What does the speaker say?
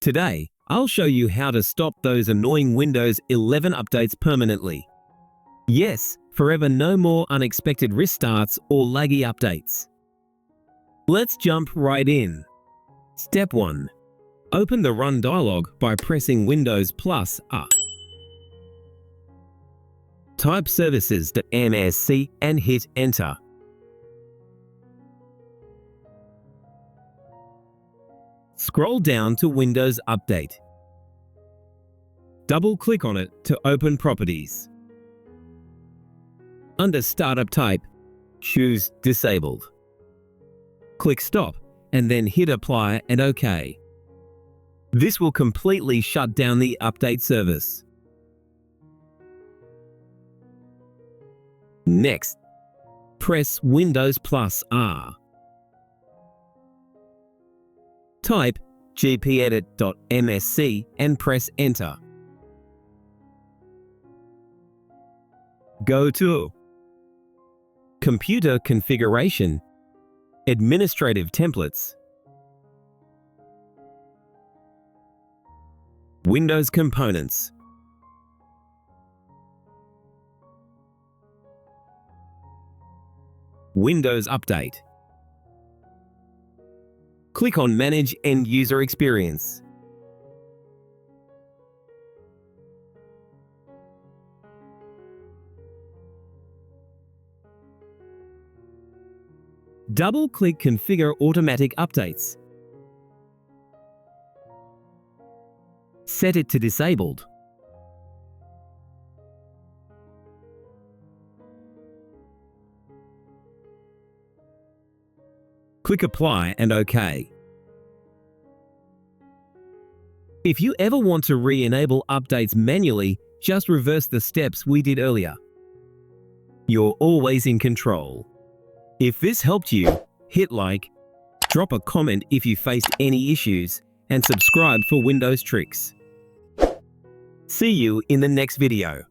Today, I'll show you how to stop those annoying Windows 11 updates permanently. Yes, forever no more unexpected restarts or laggy updates. Let's jump right in. Step 1. Open the Run dialog by pressing Windows plus R. Type services.msc and hit Enter. Scroll down to Windows Update. Double-click on it to open Properties. Under Startup Type, choose Disabled. Click Stop and then hit Apply and OK. This will completely shut down the update service. Next, press Windows plus R. Type gpedit.msc and press Enter. Go to Computer Configuration, Administrative Templates, Windows Components, Windows Update. Click on Manage End User Experience. Double-click Configure Automatic Updates. Set it to Disabled. Click Apply and OK. If you ever want to re-enable updates manually, just reverse the steps we did earlier. You're always in control. If this helped you, hit like, drop a comment if you faced any issues, and subscribe for Windows tricks. See you in the next video.